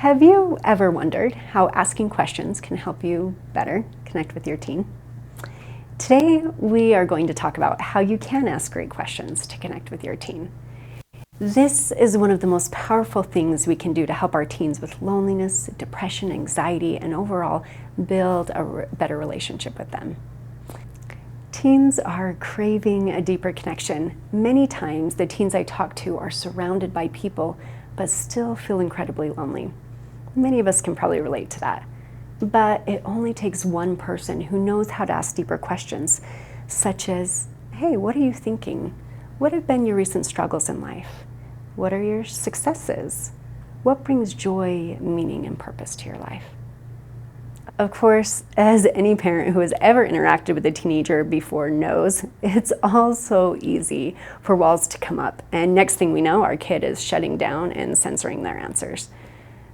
Have you ever wondered how asking questions can help you better connect with your teen? Today, we are going to talk about how you can ask great questions to connect with your teen. This is one of the most powerful things we can do to help our teens with loneliness, depression, anxiety, and overall build a better relationship with them. Teens are craving a deeper connection. Many times, the teens I talk to are surrounded by people, but still feel incredibly lonely. Many of us can probably relate to that. But it only takes one person who knows how to ask deeper questions, such as, hey, what are you thinking? What have been your recent struggles in life? What are your successes? What brings joy, meaning, and purpose to your life? Of course, as any parent who has ever interacted with a teenager before knows, it's all so easy for walls to come up. And next thing we know, our kid is shutting down and censoring their answers.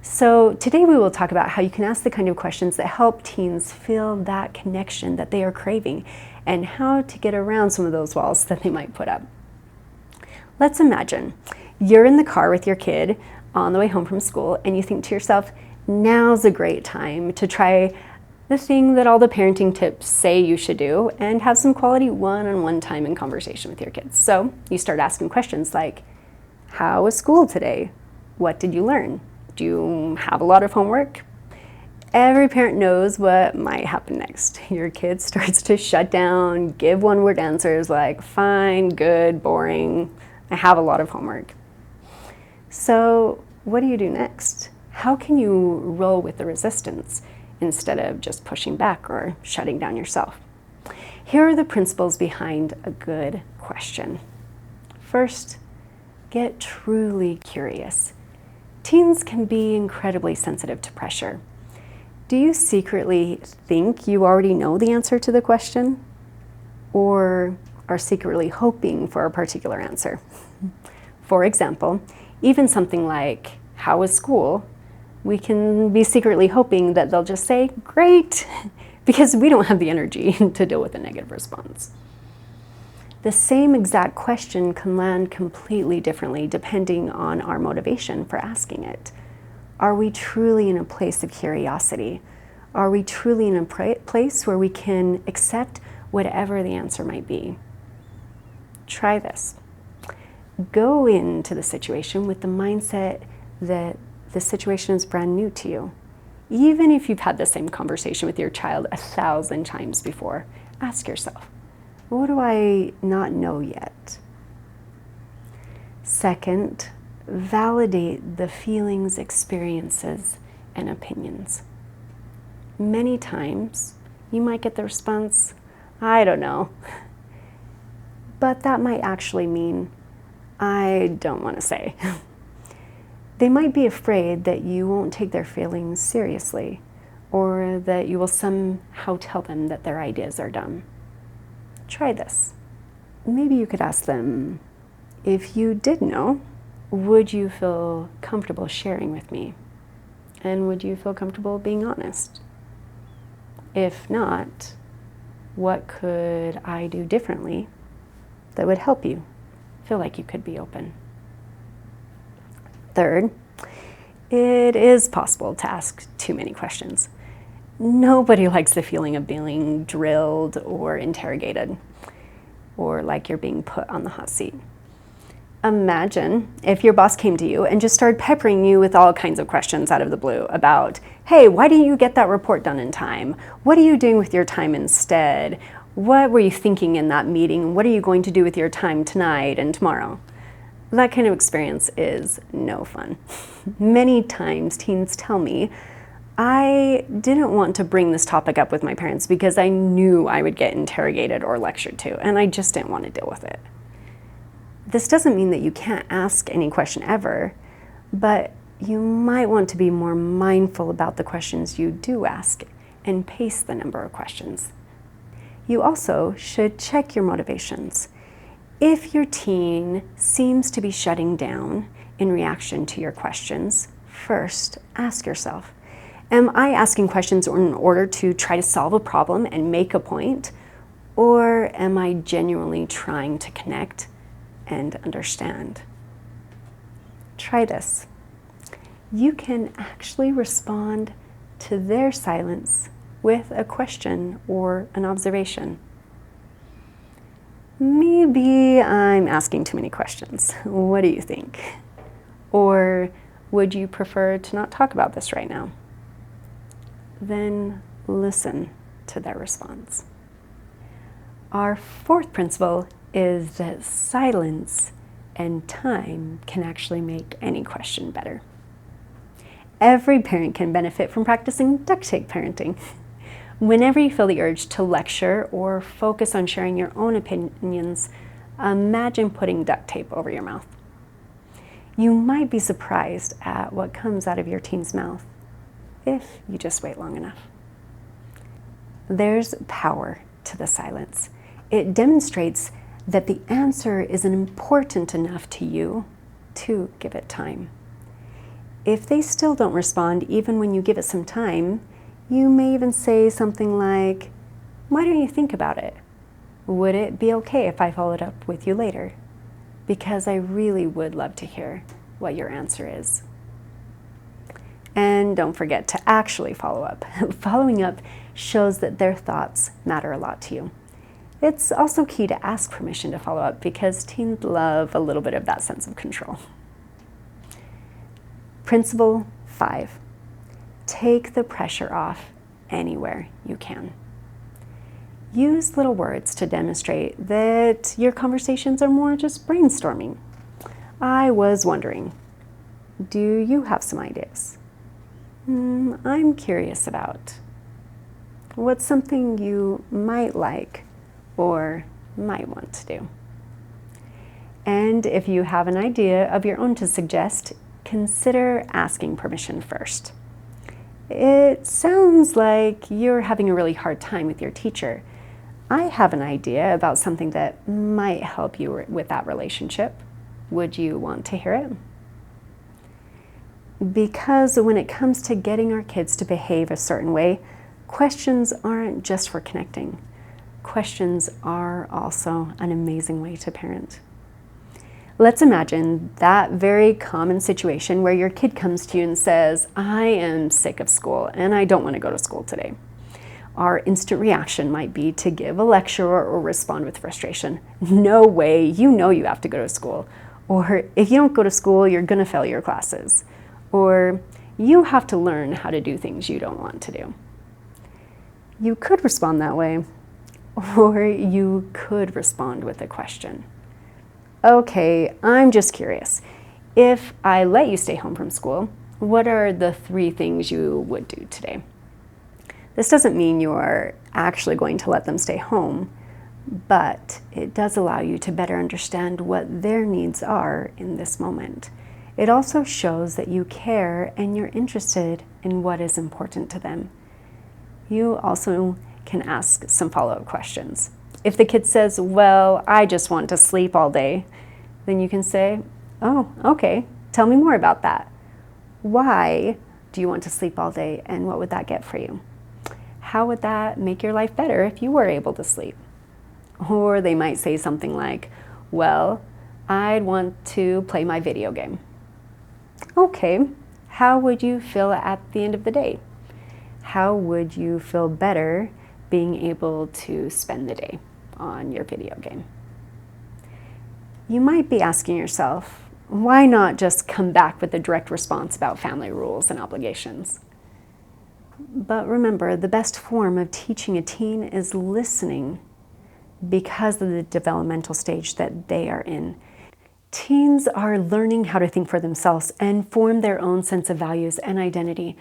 So today we will talk about how you can ask the kind of questions that help teens feel that connection that they are craving and how to get around some of those walls that they might put up. Let's imagine you're in the car with your kid on the way home from school and you think to yourself, now's a great time to try the thing that all the parenting tips say you should do and have some quality one-on-one time in conversation with your kids. So you start asking questions like, how was school today? What did you learn? Do you have a lot of homework? Every parent knows what might happen next. Your kid starts to shut down, give one-word answers like, fine, good, boring, I have a lot of homework. So what do you do next? How can you roll with the resistance instead of just pushing back or shutting down yourself? Here are the principles behind a good question. First, get truly curious. Teens can be incredibly sensitive to pressure. Do you secretly think you already know the answer to the question? Or are secretly hoping for a particular answer? For example, even something like, how was school? We can be secretly hoping that they'll just say, great, because we don't have the energy to deal with a negative response. The same exact question can land completely differently depending on our motivation for asking it. Are we truly in a place of curiosity? Are we truly in a place where we can accept whatever the answer might be? Try this. Go into the situation with the mindset that the situation is brand new to you. Even if you've had the same conversation with your child 1,000 times before, ask yourself, what do I not know yet? Second, validate the feelings, experiences, and opinions. Many times, you might get the response, I don't know. But that might actually mean, I don't want to say. They might be afraid that you won't take their feelings seriously, or that you will somehow tell them that their ideas are dumb. Try this. Maybe you could ask them, if you did know, would you feel comfortable sharing with me? And would you feel comfortable being honest? If not, what could I do differently that would help you feel like you could be open? Third, it is possible to ask too many questions. Nobody likes the feeling of being drilled or interrogated, or like you're being put on the hot seat. Imagine if your boss came to you and just started peppering you with all kinds of questions out of the blue about, hey, why didn't you get that report done in time? What are you doing with your time instead? What were you thinking in that meeting? What are you going to do with your time tonight and tomorrow? That kind of experience is no fun. Many times teens tell me, I didn't want to bring this topic up with my parents because I knew I would get interrogated or lectured to, and I just didn't want to deal with it. This doesn't mean that you can't ask any question ever, but you might want to be more mindful about the questions you do ask and pace the number of questions. You also should check your motivations. If your teen seems to be shutting down in reaction to your questions, first ask yourself, am I asking questions in order to try to solve a problem and make a point? Or am I genuinely trying to connect and understand? Try this. you can actually respond to their silence with a question or an observation. Maybe I'm asking too many questions. What do you think? Or would you prefer to not talk about this right now? Then listen to their response. Our fourth principle is that silence and time can actually make any question better. Every parent can benefit from practicing duct tape parenting. Whenever you feel the urge to lecture or focus on sharing your own opinions, imagine putting duct tape over your mouth. You might be surprised at what comes out of your teen's mouth if you just wait long enough. There's power to the silence. It demonstrates that the answer isn't important enough to you to give it time. If they still don't respond, even when you give it some time, you may even say something like, "Why don't you think about it? Would it be okay if I followed up with you later? Because I really would love to hear what your answer is." And don't forget to actually follow up. Following up shows that their thoughts matter a lot to you. It's also key to ask permission to follow up because teens love a little bit of that sense of control. Principle 5, take the pressure off anywhere you can. Use little words to demonstrate that your conversations are more just brainstorming. I was wondering, do you have some ideas? I'm curious about. What's something you might like or might want to do? And if you have an idea of your own to suggest, consider asking permission first. It sounds like you're having a really hard time with your teacher. I have an idea about something that might help you with that relationship. Would you want to hear it? Because when it comes to getting our kids to behave a certain way, questions aren't just for connecting. Questions are also an amazing way to parent. Let's imagine that very common situation where your kid comes to you and says, "I am sick of school and I don't want to go to school today." Our instant reaction might be to give a lecture or respond with frustration. "No way, you know you have to go to school." Or, "If you don't go to school, you're going to fail your classes." Or, "You have to learn how to do things you don't want to do." You could respond that way, or you could respond with a question. "Okay, I'm just curious. If I let you stay home from school, what are the 3 things you would do today?" This doesn't mean you are actually going to let them stay home, but it does allow you to better understand what their needs are in this moment. It also shows that you care and you're interested in what is important to them. You also can ask some follow-up questions. If the kid says, "Well, I just want to sleep all day," then you can say, "Oh, okay, tell me more about that. Why do you want to sleep all day, and what would that get for you? How would that make your life better if you were able to sleep?" Or they might say something like, "Well, I'd want to play my video game." "Okay, how would you feel at the end of the day? How would you feel better being able to spend the day on your video game?" You might be asking yourself, why not just come back with a direct response about family rules and obligations? But remember, the best form of teaching a teen is listening because of the developmental stage that they are in. Teens are learning how to think for themselves and form their own sense of values and identity,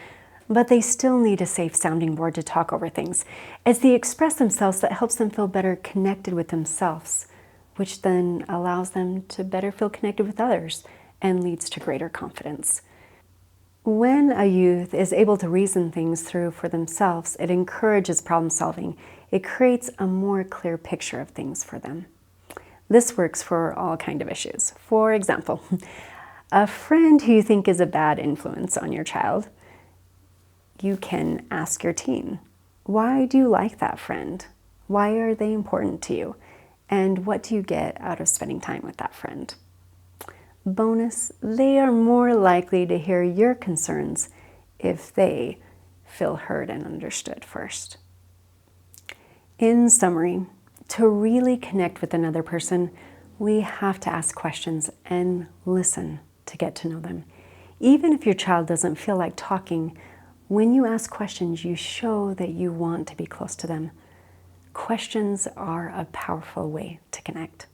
but they still need a safe sounding board to talk over things as they express themselves that helps them feel better connected with themselves, which then allows them to better feel connected with others and leads to greater confidence. When a youth is able to reason things through for themselves, it encourages problem solving. It creates a more clear picture of things for them. This works for all kinds of issues. For example, a friend who you think is a bad influence on your child, you can ask your teen, why do you like that friend? Why are they important to you? And what do you get out of spending time with that friend? Bonus, they are more likely to hear your concerns if they feel heard and understood first. In summary, to really connect with another person, we have to ask questions and listen to get to know them. Even if your child doesn't feel like talking, when you ask questions, you show that you want to be close to them. Questions are a powerful way to connect.